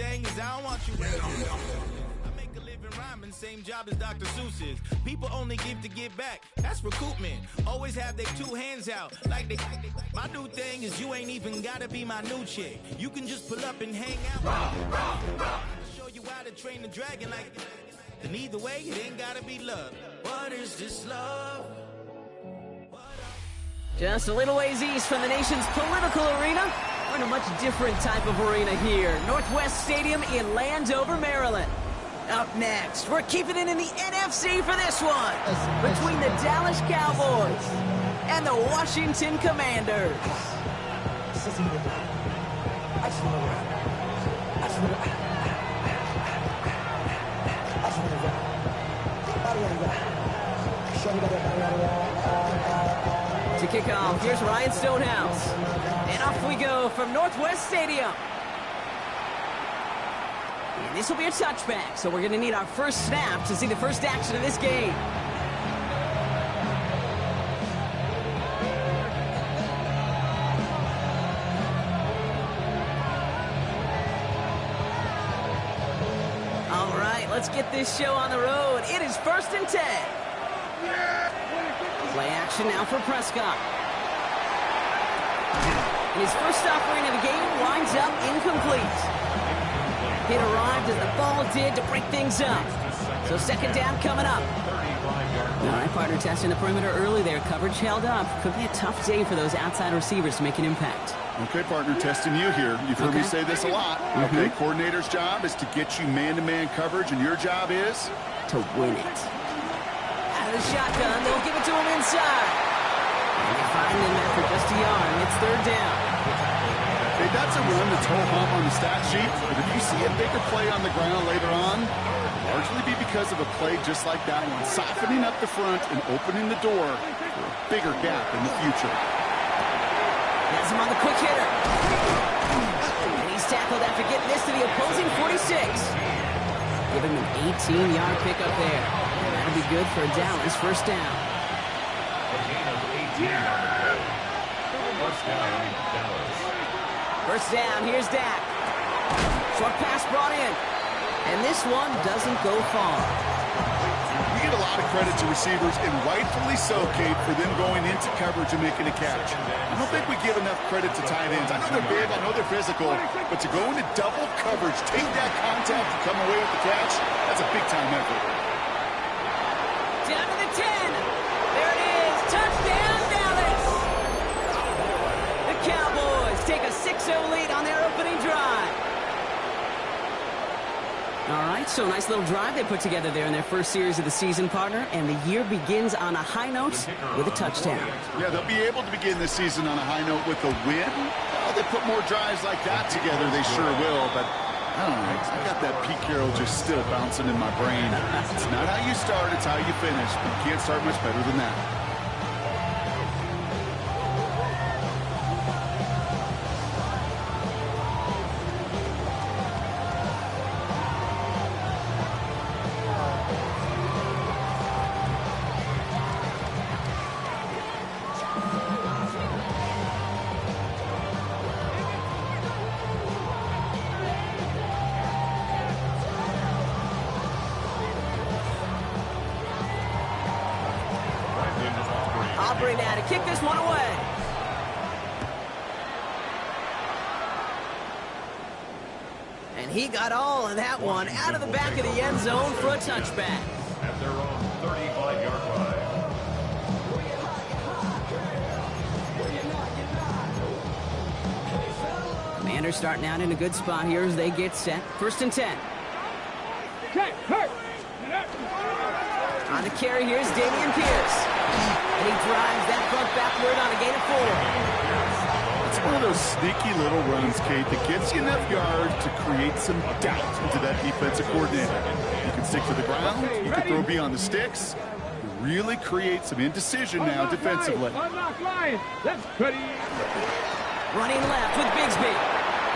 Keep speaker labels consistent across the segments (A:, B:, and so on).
A: thing is I don't want you I make a living rhyming, same job as Dr. Seuss's. People only give to give back. That's recoupment. Always have their two hands out. Like they. My new thing is you ain't even gotta be my new chick. You can just pull up and hang out. I'll show you how to train the dragon like. And either way, it ain't gotta be love. What is this love?
B: Just a little ways east from the nation's political arena. We're in a much different type of arena here. Northwest Stadium in Landover, Maryland. Up next, we're keeping it in the NFC for this one. Between the Dallas Cowboys and the Washington Commanders. To kick off, here's Ryan Stonehouse. And off we go from Northwest Stadium. And this will be a touchback, so we're going to need our first snap to see the first action of this game. All right, let's get this show on the road. It is 1st and 10. Play action now for Prescott. And his first offering of the game winds up incomplete. It arrived as the ball did to break things up. So second down coming up. All right, partner, testing the perimeter early there. Coverage held up. Could be a tough day for those outside receivers to make an impact.
C: Okay, partner, testing you here. You've heard me say this a lot. Okay, coordinator's job is to get you man-to-man coverage, and your job is?
B: To win it. Out of the shotgun, they'll give it to him inside. And they find him after just a yard. It's third down.
C: Hey, that's a run that's whole hump on the stat sheet, but if you see a bigger play on the ground later on, it'll largely be because of a play just like that one, softening up the front and opening the door for a bigger gap in the future.
B: Has him on the quick hitter. And he's tackled after getting this to the opposing 46. Give him an 18-yard pickup there. That'll be good for a Dallas first down. First down, here's Dak. Short pass brought in. And this one doesn't go far.
C: We get a lot of credit to receivers, and rightfully so, Kate, for them going into coverage and making a catch. I don't think we give enough credit to tight ends. I know they're big, I know they're physical, but to go into double coverage, take that contact, and come away with the catch, that's a big-time effort.
B: Down to the 10. There it is. Touchdown, Dallas. The Cowboys take a 6-0 lead on their opening drive. All right, so nice little drive they put together there in their first series of the season, partner, and the year begins on a high note with a touchdown. Yeah,
C: they'll be able to begin this season on a high note with a win. Well, they put more drives like that together, they sure will, but I don't know. I got that Pete Carroll just still bouncing in my brain. It's not how you start, it's how you finish, but you can't start much better than that.
B: Now to kick this one away. And he got all of that one out of the back of the end zone for a touchback.
D: At their own 35-yard line.
B: Commanders starting out in a good spot here as they get set. 1st and 10. On the carry, here's Dameon Pierce. And he drives that front backward on a gain of 4.
C: It's one of those sneaky little runs, Kate, that gets you enough yards to create some doubt into that defensive coordinator. You can stick to the ground, you can throw beyond the sticks, really create some indecision now defensively.
B: Running left with Bigsby.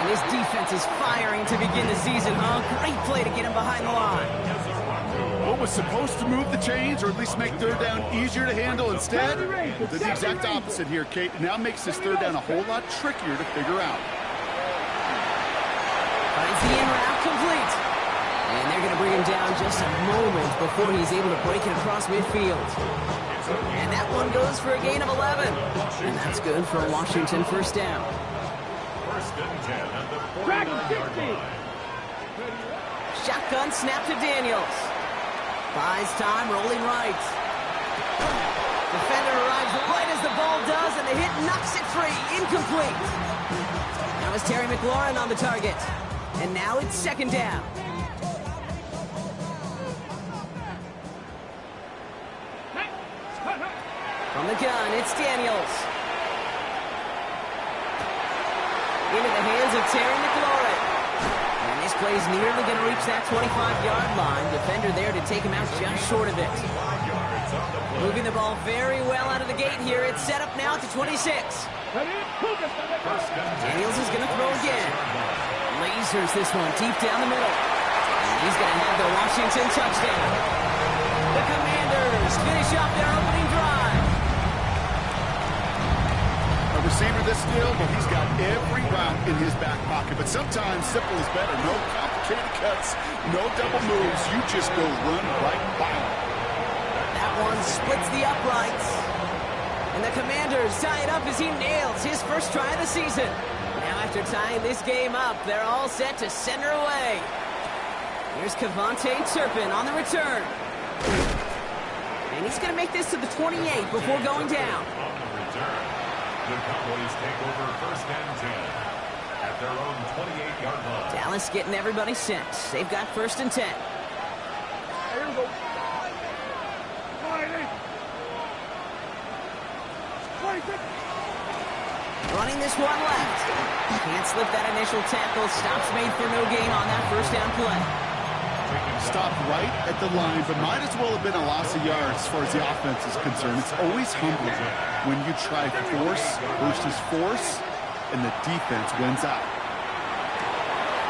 B: And his defense is firing to begin the season, huh? Great play to get him behind the line.
C: What was supposed to move the chains, or at least make third down easier to handle instead, did the exact opposite here, Kate. It now makes this third down a whole lot trickier to figure out.
B: Is the in route complete? And they're going to bring him down just a moment before he's able to break it across midfield. And that one goes for a gain of 11. And that's good for a Washington first down.
D: First and 10 at the 49-yard line.
B: Shotgun snap to Daniels. Buys time, rolling right. Defender arrives right as the ball does, and the hit knocks it free. Incomplete. Now it's Terry McLaurin on the target. And now it's second down. From the gun, it's Daniels. Into the hands of Terry McLaurin. And this play's nearly going to reach that 25-yard line. Defender there to take him out just short of it. Moving the ball very well out of the gate here. It's set up now to 26. Daniels is going to throw again. Lasers this one deep down the middle. And he's going to have the Washington touchdown. The Commanders finish off their opening drive.
C: A receiver this skilled, but he's got every route in his back pocket. But sometimes simple is better. No complicated cuts, no double moves. You just go run right by him.
B: That one splits the uprights. And the Commanders tie it up as he nails his first try of the season. Now after tying this game up, they're all set to send her away. Here's Kevontae Turpin on the return. And he's going to make this to the 28 before going down.
D: On the return, the Cowboys take over first and 10 at their own 28-yard line.
B: Dallas getting everybody set. They've got first and 10.
E: Here we go.
B: Running this one left. Can't slip that initial tackle. Stops made for no gain on that first down play.
C: Stopped right at the line, but might as well have been a loss of yards as far as the offense is concerned. It's always humbling when you try force versus force, and the defense wins out.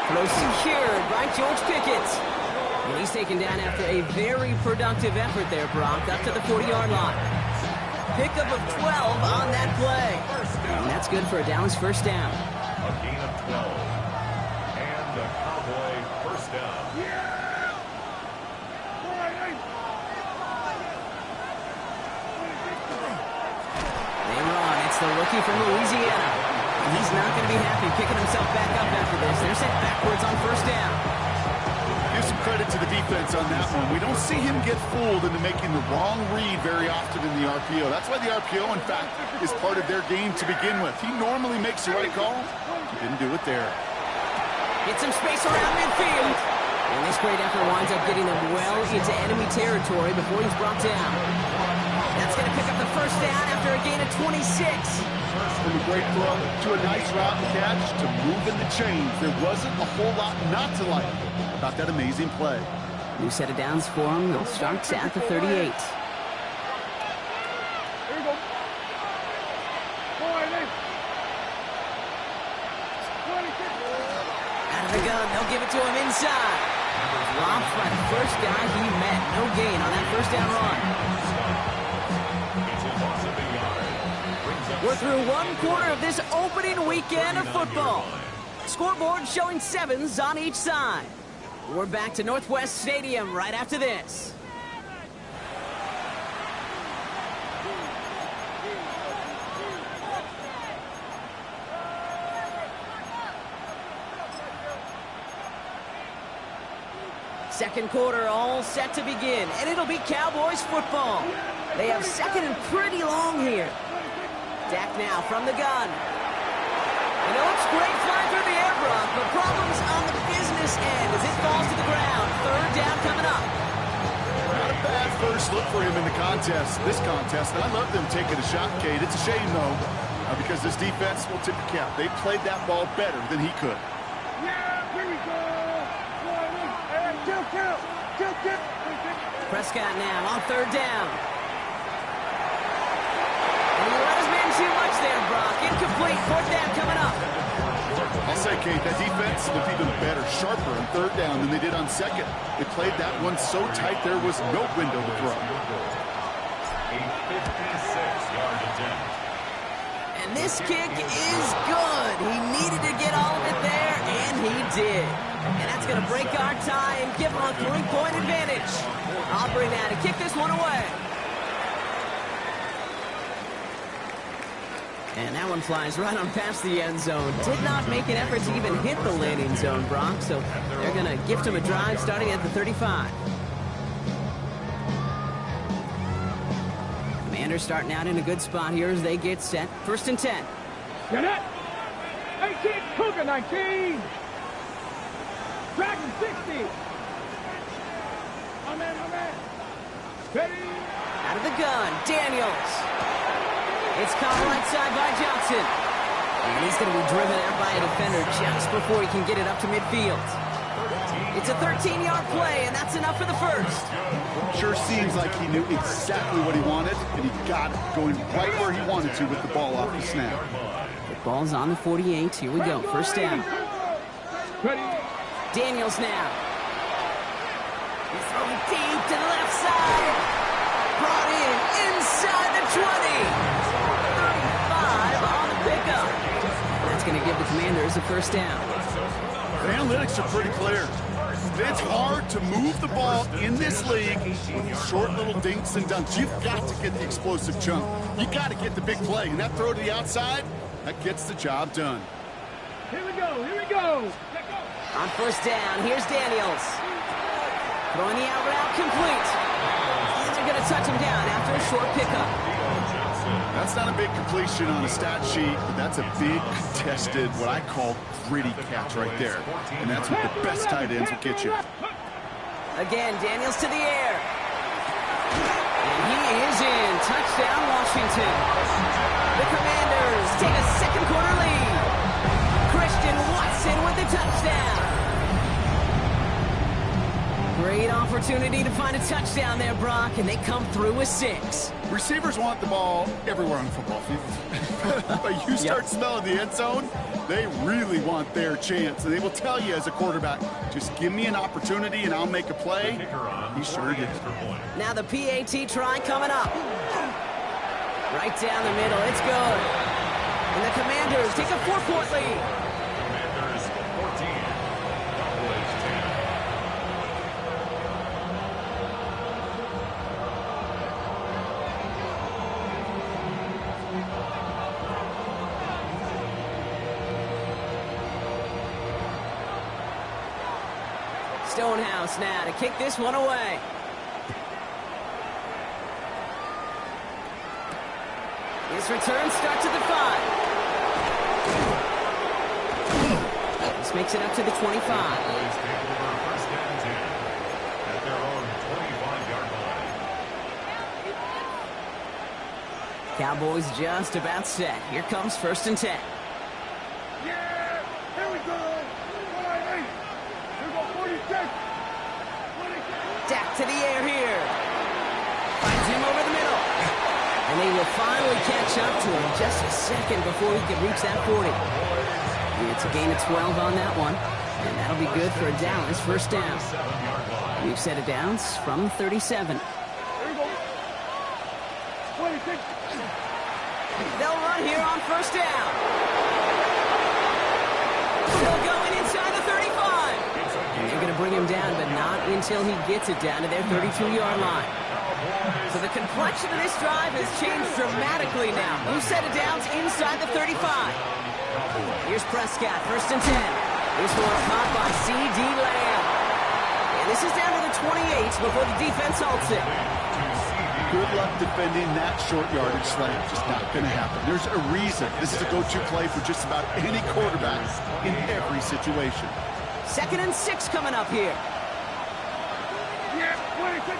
B: Close secured by George Pickett. And he's taken down after a very productive effort there, Brock, up to the 40-yard line. Pickup of 12 on that play. And that's good for a Dallas first down.
D: A gain of 12. And a Cowboy first down.
B: They run. It's the rookie from Louisiana. And he's not going to be happy picking himself back up after this. They're sent backwards on first down.
C: Give some credit to the defense on that one. We don't see him get fooled into making the wrong read very often in the RPO. That's why the RPO, in fact, is part of their game to begin with. He normally makes the right call. He didn't do it there.
B: Get some space around midfield. And this great effort winds up getting them well into enemy territory before he's brought down. That's going to pick up the first down after a gain of 26.
C: From a great throw to a nice route and catch to moving the chains. There wasn't a whole lot not to like about that amazing play.
B: New set of downs for him. They'll start at the 38.
E: Here we go.
B: Out of the gun, they'll give it to him inside. Robbed by the first guy he met. No gain on that first down run. We're through one quarter of this opening weekend of football. Scoreboard showing 7s on each side. We're back to Northwest Stadium right after this. Second quarter all set to begin, and it'll be Cowboys football. They have second and pretty long here. Dak now from the gun. And it looks great flying through the air, Brock, but problems on the business end as it falls to the ground. Third down coming up.
C: Not a bad first look for him in the contest, this contest. And I love them taking a shot, Kate. It's a shame, though, because this defense will tip the cap. They played that ball better than he could.
E: Yeah, here we go. Kill.
B: Prescott now on third down. And he let his man too much there, Brock. Incomplete. Fourth down coming up.
C: I'll say, Kate, that defense looked even better, sharper on third down than they did on second. They played that one so tight there was no window to throw.
D: A 56-yard attempt.
B: And this kick is good. He needed to get all of it there, and he did. And that's going to break our tie and give them a 3-point advantage. Aubrey now to kick this one away. And that one flies right on past the end zone. Did not make an effort to even hit the landing zone, Brock. So they're going to gift him a drive starting at the 35. Commanders starting out in a good spot here as they get set. 1st and 10.
E: Get it! 18, Cougar 19! Dragon 60! My man! Ready!
B: Out of the gun, Daniels. It's caught right side by Johnson. And he's going to be driven out by a defender just before he can get it up to midfield. It's a 13-yard play, and that's enough for the first.
C: Sure seems like he knew exactly what he wanted, and he got it, going right where he wanted to with the ball off the snap.
B: The ball's on the 48. Here we go. 1st down.
E: Ready!
B: Daniels now. He's throwing deep to the left side. Brought in inside the 20. 35 on the pickup. That's going to give the Commanders a 1st down.
C: The analytics are pretty clear. It's hard to move the ball in this league with short little dinks and dunks. You've got to get the explosive chunk. You got to get the big play. And that throw to the outside, that gets the job done.
E: Here we go!
B: On 1st down, here's Daniels. Throwing the out route complete. And they're going to touch him down after a short pickup.
C: That's not a big completion on a stat sheet, but that's a big contested, what I call gritty catch right there. And that's what the best tight ends will get you.
B: Again, Daniels to the air. And he is in. Touchdown, Washington. The Commanders take a 2nd quarter lead. Christian Watson with the touchdown. Great opportunity to find a touchdown there, Brock, and they come through with 6.
C: Receivers want the ball everywhere on the football field. But you start smelling the end zone, they really want their chance. And they will tell you as a quarterback, just give me an opportunity and I'll make a play. He sure did.
B: Now the PAT try coming up. Right down the middle, it's good. And the Commanders take a 4-point lead.
D: Commanders 14, Cowboys 10.
B: Stonehouse now to kick this one away. His return starts at the 5. This makes it up to the 25.
D: Cowboys take over 1st and 10 at their own 25-yard line.
B: Cowboys just about set. Here comes 1st and 10.
E: Yeah! Here we go! 46!
B: Dak to the air here. Finds him over the middle. And they will finally catch up to him just a second before he can reach that 40. And it's a gain of 12 on that one. And that'll be good for a Dallas 1st down. We've set it down from 37.
E: Here we go! 26!
B: They'll run here on 1st down. Still going inside the 35. And they're going to bring him down, but not until he gets it down to their 32-yard line. So the complexion of this drive has changed dramatically now. Who set it down inside the 35? Here's Prescott, 1st and 10. This one's caught by C.D. Lamb. And this is down to the 28 before the defense halts it.
C: Good luck defending that short yardage slant. Just not going to happen. There's a reason this is a go-to play for just about any quarterback in every situation.
B: 2nd and 6 coming up here.
E: Yeah! 26!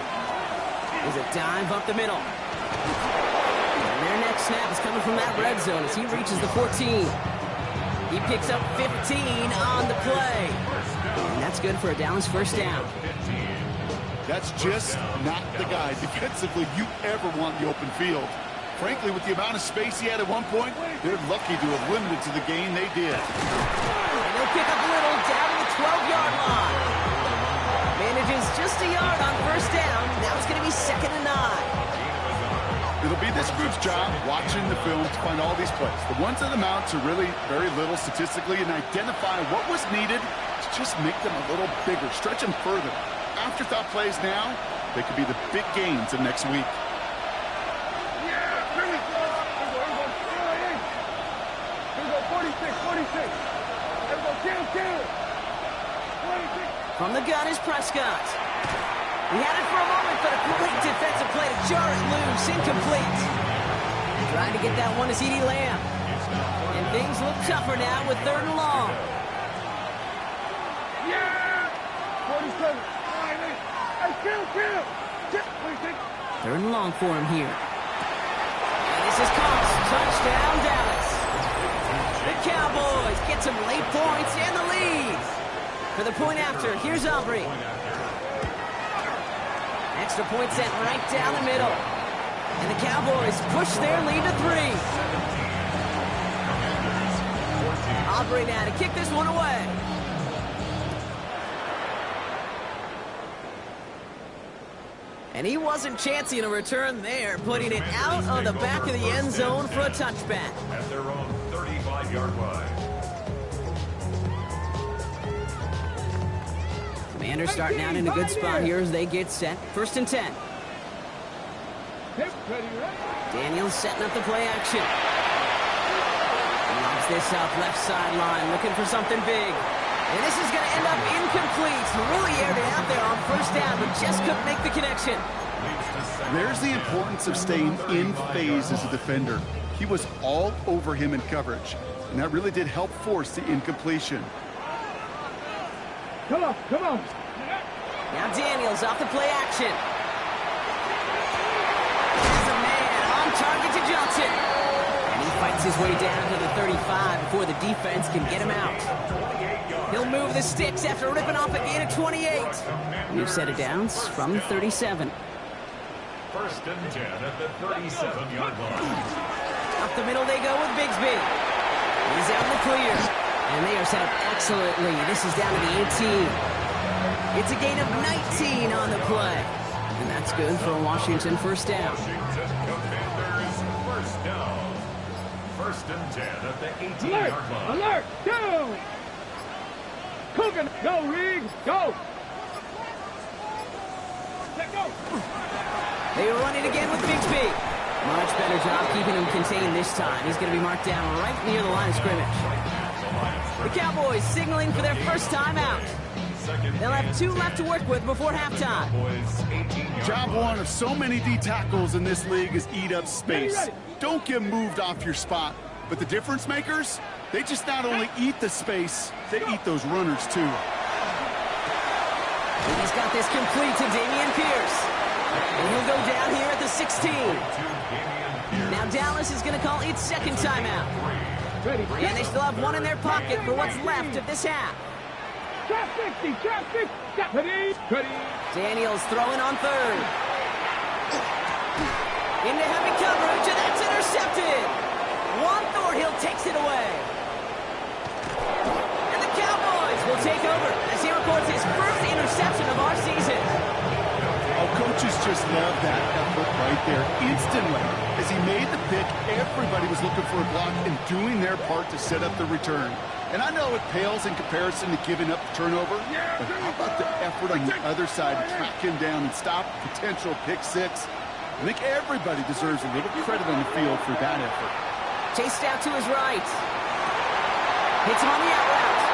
B: There's a dive up the middle. And their next snap is coming from that red zone as he reaches the 14. He picks up 15 on the play. And that's good for a Dallas 1st down.
C: That's just not the guy defensively you ever want in the open field. Frankly, with the amount of space he had at one point, they're lucky to have limited to the gain they did.
B: And he'll pick up Little down to the 12-yard line. Manages just a yard on 1st down. Now it's going to be 2nd and 9.
C: It'll be this group's job watching the film to find all these plays. The ones that amount to really very little statistically and identify what was needed to to just make them a little bigger, stretch them further. Afterthought plays now, they could be the big gains of next week.
E: Yeah, bring it. Here we go, 46. Here we go, kill. 26.
B: From the gun is Prescott. He had it for a moment, but a great defensive play to jar it loose. Incomplete. Trying to get that one to CeeDee Lamb. And things look tougher now with 3rd and long.
E: Yeah! 47. Hey, kill. 26.
B: 3rd and long for him here. And this is Cox. Touchdown, Dallas. The Cowboys get some late points and the lead. For the point after, here's Aubrey. Extra point set right down the middle. And the Cowboys push their lead to 3. Aubrey now to kick this one away. And he wasn't chancing a return there, putting it out of the back of the end zone for a touchback.
D: At their own 35-yard line.
B: Commanders starting out in a good spot here as they get set. 1st and 10. Daniels setting up the play action. Lobs this up left sideline, looking for something big. And this is going to end up incomplete. Really aired it out there on 1st down, but just couldn't make the connection.
C: There's the importance of staying in phase as a defender. He was all over him in coverage, and that really did help force the incompletion.
E: Come on.
B: Now Daniels off the play action. There's a man on target to Johnson. And he fights his way down to the 35 before the defense can get him out. He'll move the sticks after ripping off a gain of 28. New set of downs from the 37.
D: 1st and 10 at the 37-yard line.
B: Up the middle they go with Bigsby. He's out in the clear. And they are set up excellently. This is down to the 18. It's a gain of 19 on the play. And that's good for Washington 1st down.
D: Washington Commanders 1st down. 1st and 10 at the 18-yard line.
E: Alert! Down! Cooking! Go, Riggs! Go! Let go!
B: They run it again with Bigsby. Much better job keeping him contained this time. He's going to be marked down right near the line of scrimmage. The Cowboys signaling for their first time out. They'll have 2 left to work with before halftime.
C: Job one of so many D tackles in this league is eat up space. Don't get moved off your spot. But the difference makers, they just not only eat the space, they eat those runners too.
B: And he's got this complete to Dameon Pierce. And he'll go down here at the 16. Now Dallas is going to call its 2nd timeout. And they still have 1 in their pocket for what's left of this half.
E: Trap 60!
B: Daniels throwing on 3rd. Into heavy coverage, and that's intercepted. Juan Thornhill takes it away. And the Cowboys will take over as he records his first interception of our season.
C: Oh, coaches just love that effort right there. Instantly, as he made the pick, everybody was looking for a block and doing their part to set up the return. And I know it pales in comparison to giving up the turnover, but how about the effort on the other side to track him down and stop a potential pick 6? I think everybody deserves a little credit on the field for that effort.
B: Chased out to his right. Hits him on the out route.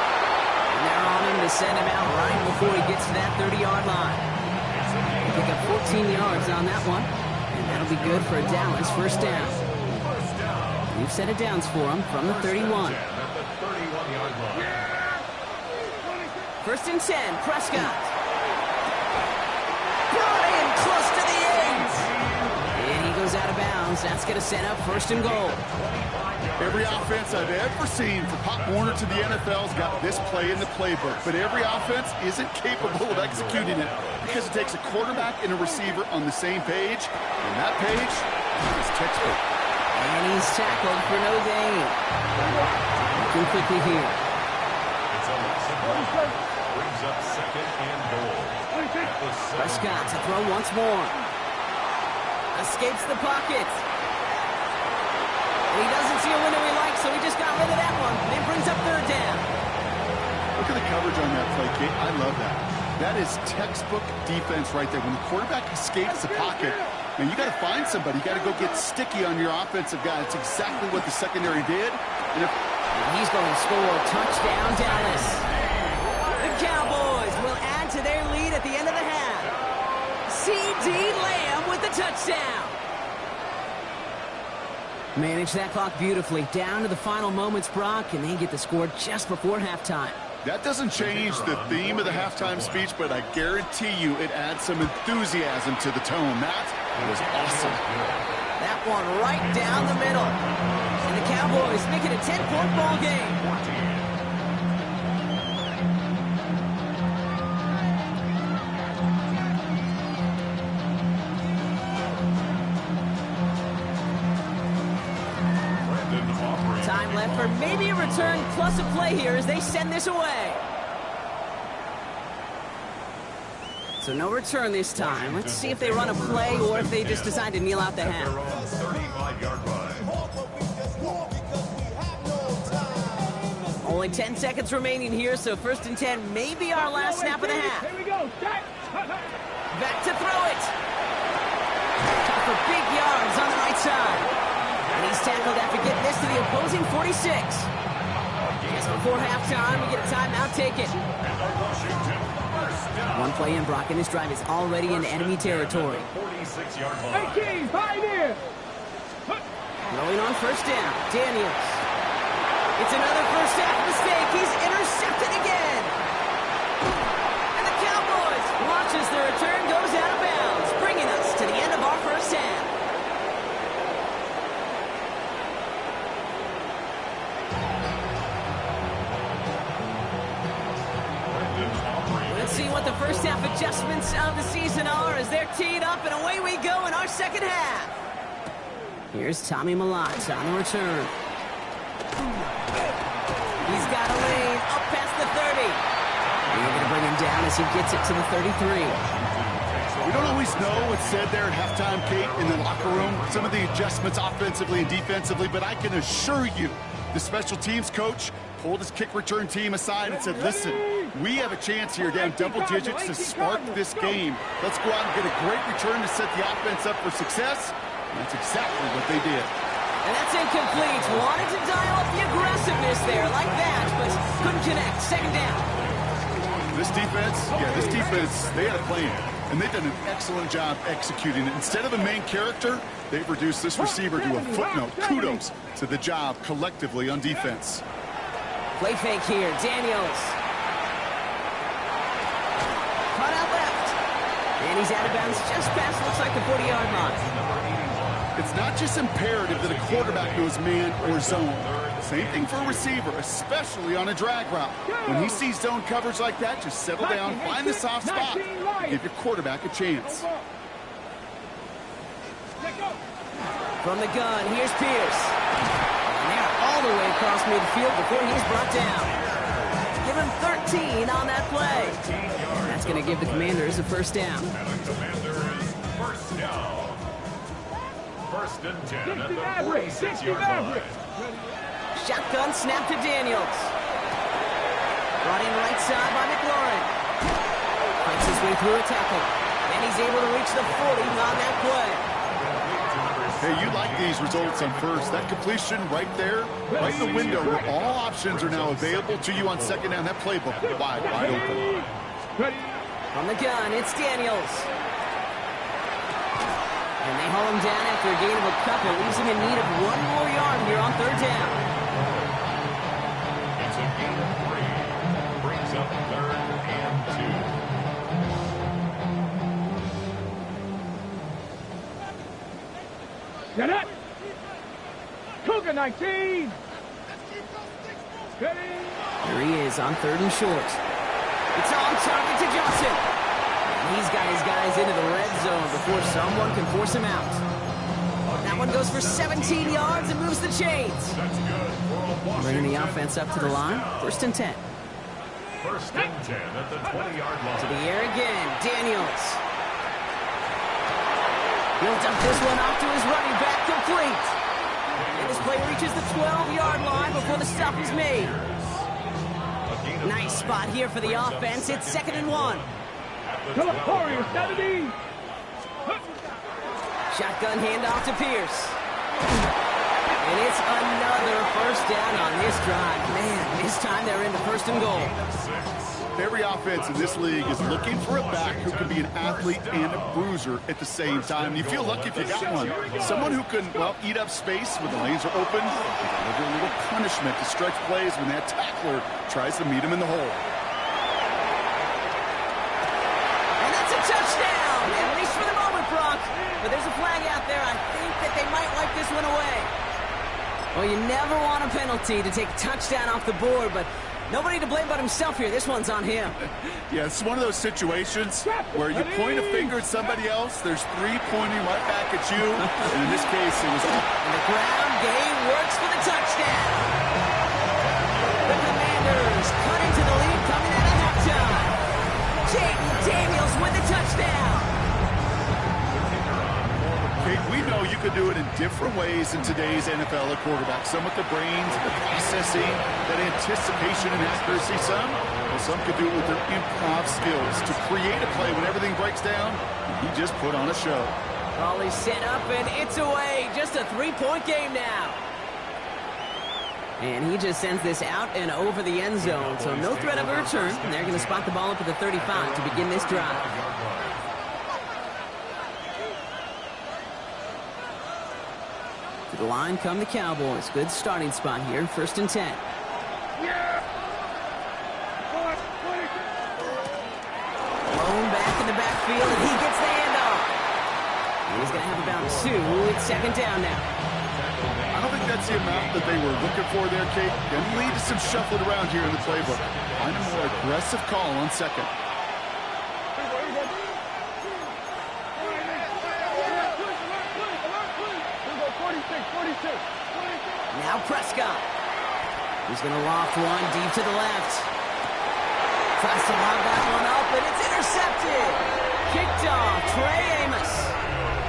B: And they're on him to send him out right before he gets to that 30-yard line. They pick up 14 yards on that one. And that'll be good for a Dallas 1st down. New set of downs for him from the 31. 1st and 10, Prescott. Brought in close to the 8. And he goes out of bounds. That's going to set up 1st and goal.
C: Every offense I've ever seen for Pop Warner to the NFL's got this play in the playbook, but every offense isn't capable of executing it because it takes a quarterback and a receiver on the same page, and that page is textbook.
B: And he's tackled for no gain. Looking quickly here.
D: Brings up 2nd and goal.
B: Prescott to throw once more. Escapes the pocket. And he doesn't see a window he likes, so he just got rid of that one. And it brings up 3rd down.
C: Look at the coverage on that I love that. That is textbook defense right there. When the quarterback escapes the pocket, and you got to find somebody. You got to go get sticky on your offensive guy. It's exactly what the secondary did. And
B: he's going to score. Touchdown, Dallas. The Cowboys will add to their lead at the end of the half. C.D. Lamb with the touchdown. Manage that clock beautifully. Down to the final moments, Brock, and they get the score just before halftime.
C: That doesn't change the theme of the halftime speech, but I guarantee you it adds some enthusiasm to the tone. That was awesome.
B: That one right down the middle. And the Cowboys make it a 10-point ball game. Time left for maybe a return plus a play here as they send this away. So no return this time. Let's see if they run a play or if they just decide to kneel out the half.
D: 35-yard line.
B: Only 10 seconds remaining here, so 1st and 10 may be our last snap of the half.
E: Here we go.
B: Back to throw it. For big yards on the right side. And he's tackled after getting this to the opposing 46. Just before halftime, we get a timeout taken. One play in, Brock, and this drive is already in enemy territory.
D: 46-yard line.
E: 18, pioneer.
B: Rolling on 1st down, Daniels. It's another first half mistake. He's intercepted again. And the Cowboys watches the return goes out of bounds, bringing us to the end of our first half. Let's see what the first half adjustments of the season are as they're teed up, and away we go in our second half. Here's Tommy Malott on the return. He's got a lane up past the 30. And they're going to bring him down as he gets it to the 33.
C: we don't always know what's said there at halftime, Kate, in the locker room. Some of the adjustments offensively and defensively, but I can assure you the special teams coach pulled his kick return team aside and said, listen, we have a chance here down double digits to spark this game. Let's go out and get a great return to set the offense up for success. And that's exactly what they did.
B: And that's incomplete. Wanted to dial up the aggressiveness there like that, but couldn't connect. Second down.
C: This defense, they had a plan, and they've done an excellent job executing it. Instead of a main character, they've reduced this receiver to a footnote. Kudos to the job collectively on defense.
B: Play fake here. Daniels. Caught out left. And he's out of bounds just past, looks like the 40-yard line.
C: It's not just imperative that a quarterback knows man or zone. Same thing for a receiver, especially on a drag route. When he sees zone coverage like that, just settle down, find the soft spot, and give your quarterback a chance.
B: From the gun, here's Pierce. And they're all the way across midfield before he's brought down. Give him 13 on that play. That's going to give the Commanders a first down.
D: First down. 1st and 10 at the 46-yard line.
B: Shotgun snap to Daniels. Brought in right side by McLaurin. Fights his way through a tackle. And he's able to reach the 40 on that play.
C: Hey, you like these results on first. That completion right there, right in the window where all options are now available to you on second down. That playbook wide open.
B: From the gun, it's Daniels. And they haul him down after a gain of a couple. Leaves him in need of one more yard here on 3rd down.
D: It's a gain of 3. Brings up 3rd and 2.
E: Get it. Cougar 19.
B: Here he is on 3rd and short. It's on target to Johnson. He's got his guys into the red zone before someone can force him out. That one goes for 17 yards and moves the chains. Bringing the offense up to the line. 1st and 10.
D: 1st and 10 at the 20-yard line.
B: To the air again. Daniels. He'll dump this one off to his running back, complete. And this play reaches the 12-yard line before the stop is made.
D: A gain
B: Nice spot here for the offense. It's 2nd and 1.
E: Come on, Warriors, 70.
B: Shotgun handoff to Pierce. And it's another first down on this drive. Man, this time they're into 1st and goal.
C: Every offense in this league is looking for a back who can be an athlete and a bruiser at the same time. You feel lucky if you got one. Someone who can, well, eat up space when the lanes are open and deliver a little punishment to stretch plays when that tackler tries to meet him in the hole.
B: And that's a touchdown, at least for the moment, Brock. But there's a flag out there. I think that they might wipe this one away. Well, you never want a penalty to take a touchdown off the board, but nobody to blame but himself here. This one's on him.
C: Yeah, it's one of those situations where you point a finger at somebody else, there's 3 pointing right back at you, and in this case, it was...
B: And the ground game works for the touchdown. The Commanders cut into the lead coming out of halftime. Jaden Daniels with the touchdown.
C: Kate, we know you can do it in different ways in today's NFL at quarterback. Some with the brains, the processing, that anticipation and accuracy. Some could do it with their improv skills to create a play when everything breaks down. He just put on a show.
B: Ball is set up and it's away. Just a 3-point game now. And he just sends this out and over the end zone. So no threat of a return. And they're going to spot the ball up at the 35 to begin this drive. To the line come the Cowboys. Good starting spot here. 1st and 10. Blown back in the backfield, and he gets the handoff. He's going to have about 2. It's 2nd down now.
C: I don't think that's the amount that they were looking for there, Kate. Can lead to some shuffling around here in the playbook. Find a more aggressive call on 2nd.
B: Now Prescott. He's going to loft one deep to the left. Tries to lob that one up, and it's intercepted. Kicked off, Trey Amos.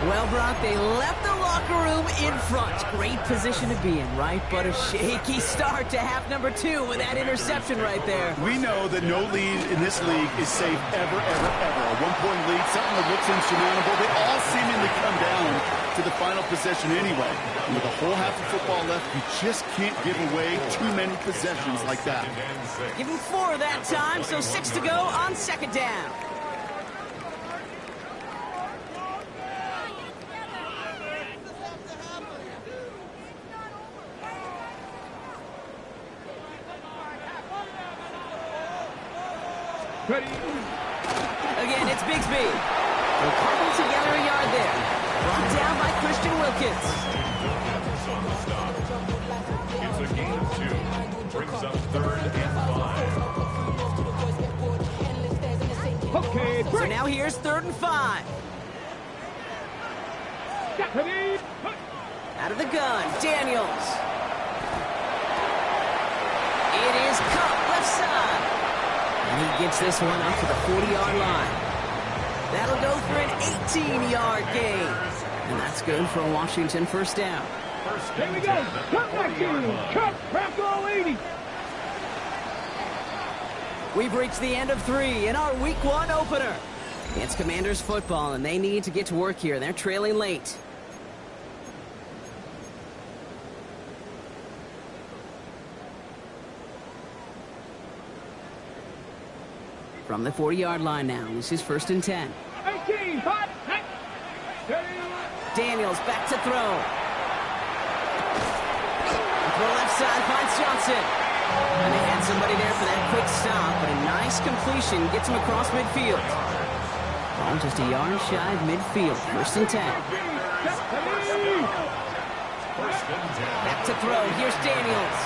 B: Well, Brock, they left the locker room in front. Great position to be in, right? But a shaky start to half number 2 with that interception right there.
C: We know that no lead in this league is safe ever, ever, ever. A 1-point lead, something that looks insurmountable. They all seemingly come down to the final possession anyway. And with a whole half of football left, you just can't give away too many possessions like that.
B: Give him 4 that time, so 6 to go on 2nd down.
E: Ready.
B: Again, it's Bigsby. They'll cobble together a yard there. Brought down by Christian Wilkins.
D: It's a gain of 2. Brings up 3rd and 5.
E: Okay,
B: So now here's 3rd and 5.
E: ready.
B: Out of the gun, Daniels. It is Cup left side. And he gets this one up to the 40-yard line. That'll go for an 18-yard gain. And that's good for a Washington 1st down.
E: Here we go. Cut back in. Cut. Crack all 80.
B: We've reached the end of 3 in our Week 1 opener. It's Commanders football, and they need to get to work here. They're trailing late. From the 40-yard line now, this is 1st and 10.
E: 18. Hot.
B: Daniels back to throw. Throw left side finds Johnson. And they had somebody there for that quick stop, but a nice completion gets him across midfield. Ball just a yard shy of midfield. 1st and 10. Back to throw. Here's Daniels.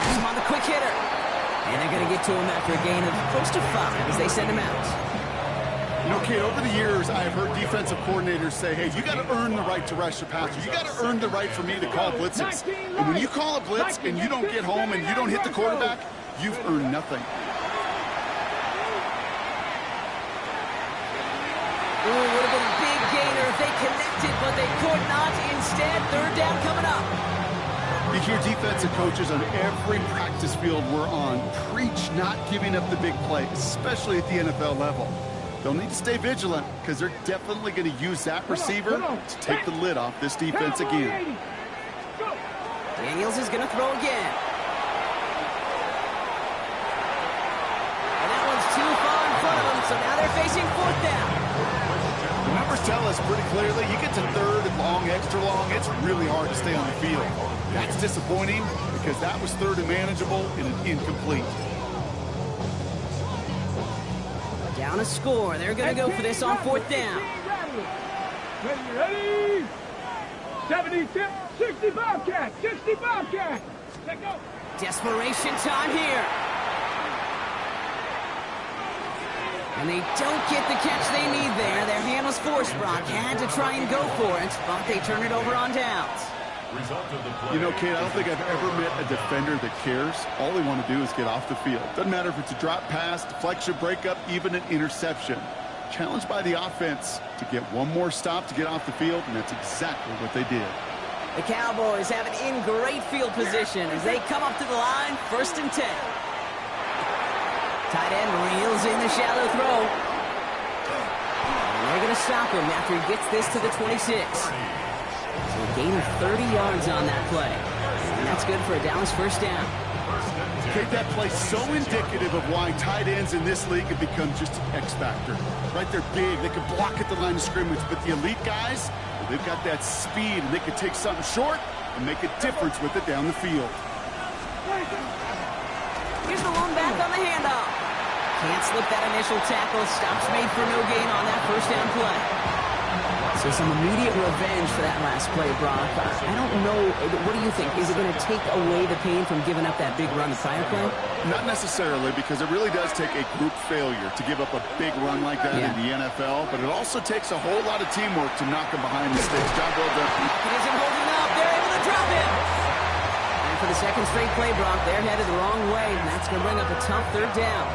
B: Has him on the quick hitter. And they're going to get to him after a gain of close to 5 as they send him out.
C: You know, Kate, over the years, I've heard defensive coordinators say, hey, you got to earn the right to rush the passer. You got to earn the right for me to call blitzes. And when you call a blitz and you don't get home and you don't hit the quarterback, you've earned nothing.
B: Ooh, would have been a big gainer if they connected, but they could not. Instead, 3rd down coming up.
C: You hear defensive coaches on every practice field we're on preach not giving up the big play, especially at the NFL level. They'll need to stay vigilant because they're definitely going to use that receiver to take the lid off this defense again.
B: Daniels is going to throw again. And that one's too far in front of them, so now they're facing 4th down.
C: The numbers tell us pretty clearly, you get to 3rd and long, extra long, it's really hard to stay on the field. That's disappointing because that was 3rd and manageable and an incomplete.
B: Down a score. They're going to go for this on 4th down.
E: Ready? 70, 60 Bobcat, 60 Bobcat. Let's go.
B: Desperation time here. And they don't get the catch they need there. Their hand was forced. Brock had to try and go for it, but they turn it over on downs.
C: You know, Kate, I don't think I've ever met a defender that cares. All they want to do is get off the field. Doesn't matter if it's a drop pass, deflection, breakup, even an interception. Challenged by the offense to get one more stop to get off the field, and that's exactly what they did.
B: The Cowboys have it in great field position as they come up to the line, 1st and 10. Tight end reels in the shallow throw. And they're going to stop him after he gets this to the 26. So a gain of 30 yards on that play. And that's good for a Dallas 1st down.
C: Kate, that play so indicative of why tight ends in this league have become just an X factor. Right, they're big, they can block at the line of scrimmage, but the elite guys, well, they've got that speed and they can take something short and make a difference with it down the field.
B: Here's the one back on the handoff. Can't slip that initial tackle. Stops made for no gain on that 1st down play. So some immediate revenge for that last play, Brock. I don't know. What do you think? Is it going to take away the pain from giving up that big run the prior play?
C: Not necessarily, because it really does take a group failure to give up a big run like that in the NFL, but it also takes a whole lot of teamwork to knock them behind the sticks. Job well done.
B: It isn't holding up. They're able to drop him. And for the 2nd straight play, Brock, they're headed the wrong way, and that's going to bring up a tough 3rd down.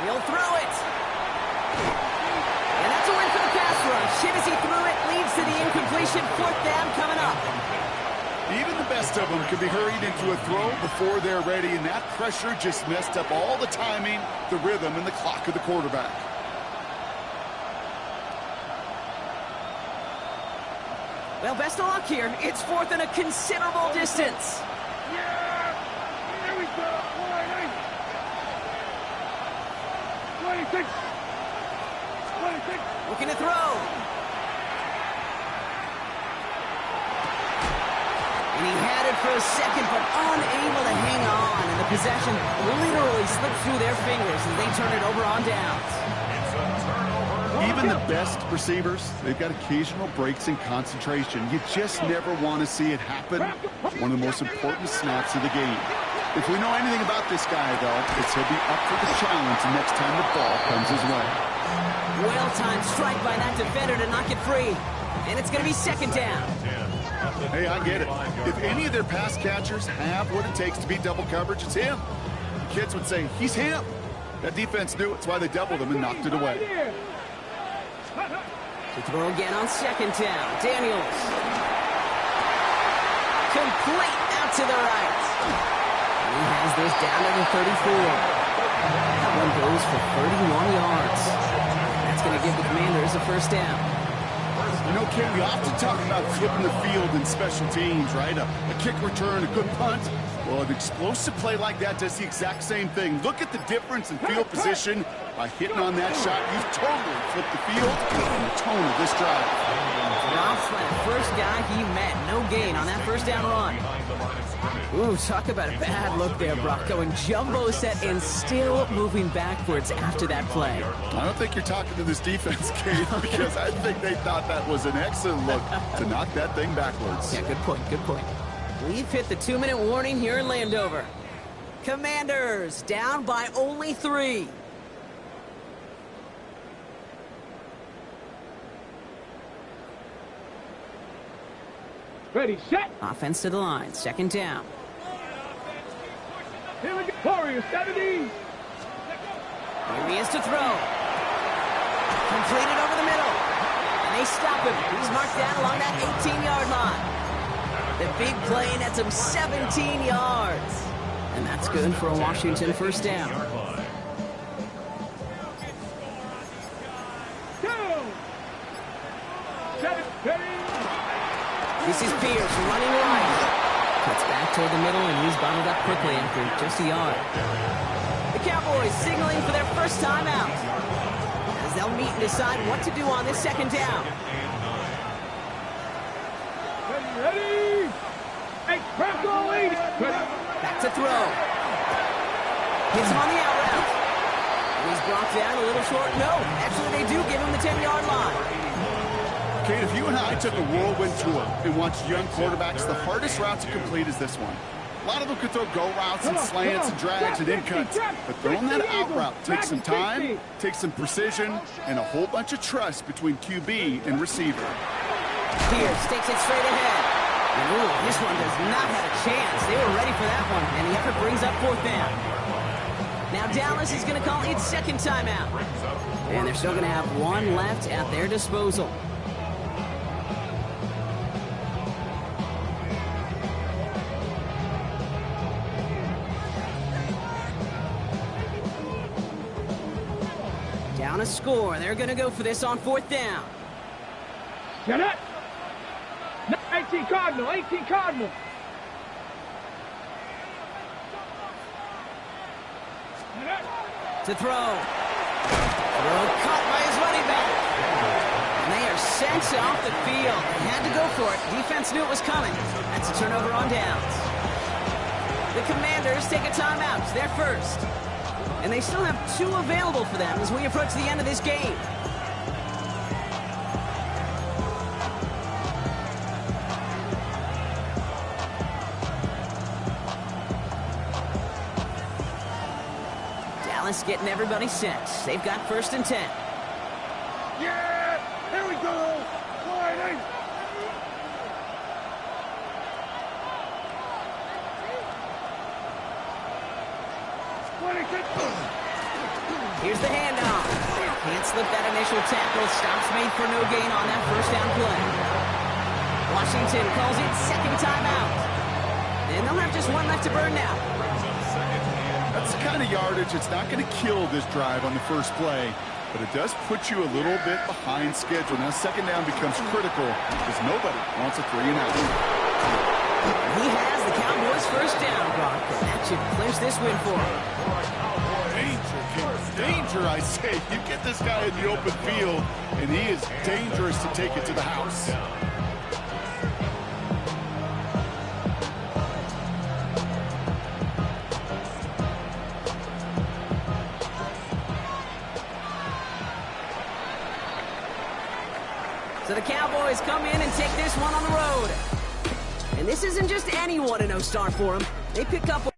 B: He'll throw it. And that's a win for the pass rush. Hit as he threw it, leads to the incompletion. 4th down coming up.
C: Even the best of them can be hurried into a throw before they're ready, and that pressure just messed up all the timing, the rhythm, and the clock of the quarterback.
B: Well, best of luck here. It's 4th and a considerable distance.
E: Yeah! Here we go! 26! 26!
B: Looking to throw. And he had it for a second, but unable to hang on. And the possession literally slipped through their fingers as they turn it over on downs.
C: Even the best receivers, they've got occasional breaks in concentration. You just never want to see it happen. One of the most important snaps of the game. If we know anything about this guy, though, it's he'll be up for the challenge next time the ball comes his way.
B: Well-timed strike by that defender to knock it free. And it's going to be 2nd down.
C: Hey, I get it. If any of their pass catchers have what it takes to beat double coverage, it's him. The kids would say, he's him. That defense knew it's why they doubled him and knocked it away.
B: To throw again on 2nd down. Daniels. Complete out to the right. And he has this down to the 34. That one goes for 31 yards. That's going to give the Commanders a 1st down.
C: You know, Ken, we often talk about flipping the field in special teams, right? A kick return, a good punt. Well, an explosive play like that does the exact same thing. Look at the difference in field position. By hitting on that shot, you've totally flipped the field and the tone of this drive.
B: Ross by the first guy he met. No gain on that 1st down run. Ooh, talk about a bad look there, Brock. Going jumbo set and still moving backwards after that play.
C: I don't think you're talking to this defense, Kate, because I think they thought that was an excellent look to knock that thing backwards.
B: Yeah, good point, good point. We've hit the 2-minute warning here in Landover. Commanders down by only 3.
E: Ready, set!
B: Offense to the line, 2nd down.
E: Here we go. Warriors, 70!
B: Here he is to throw. Completed over the middle. And they stop him. He's marked down along that 18-yard line. The big play nets him 17 yards. And that's good for a Washington first down. This is Pierce running right. Cuts back toward the middle, and he's bottled up quickly after just a yard. The Cowboys signaling for their first timeout, as they'll meet and decide what to do on this second down.
E: Ready? Hey, press all lead.
B: Back to throw. Hits him on the out route. He's brought down a little short. No, actually they do give him the 10-yard line.
C: Kate, if you and I took a whirlwind tour and watched young quarterbacks, the hardest route to complete is this one. A lot of them could throw go routes and slants and drags and in cuts, but throwing that out route takes some time, takes some precision, and a whole bunch of trust between QB and receiver.
B: Pierce takes it straight ahead. And ooh, this one does not have a chance. They were ready for that one, and the effort brings up fourth down. Now Dallas is going to call its second timeout. And they're still going to have one left at their disposal. Down a score. They're going to go for this on fourth down.
E: Get it. 18 Cardinal, 18 Cardinal.
B: To throw. Throw caught by his running back. And they are sent off the field. They had to go for it. Defense knew it was coming. That's a turnover on downs. The Commanders take a timeout. They're first. And they still have two available for them as we approach the end of this game. Dallas getting everybody set. They've got first and 10.
E: Yeah! Here we go! Sliding!
B: Here's the handoff. Can't slip that initial tackle. Stops made for no gain on that first down play. Washington calls it second timeout. And they'll have just one left to burn now.
C: That's the kind of yardage it's not going to kill this drive on the first play, but it does put you a little bit behind schedule. Now second down becomes critical because nobody wants a 3-and-out.
B: He has the Cowboys first down, Brock, and that should clinch this win for him.
C: Danger, I say. You get this guy in the open field, and he is dangerous to take it to the house.
B: So the Cowboys come in and take this one on the road. And this isn't just any 1-0 start for them. They pick up a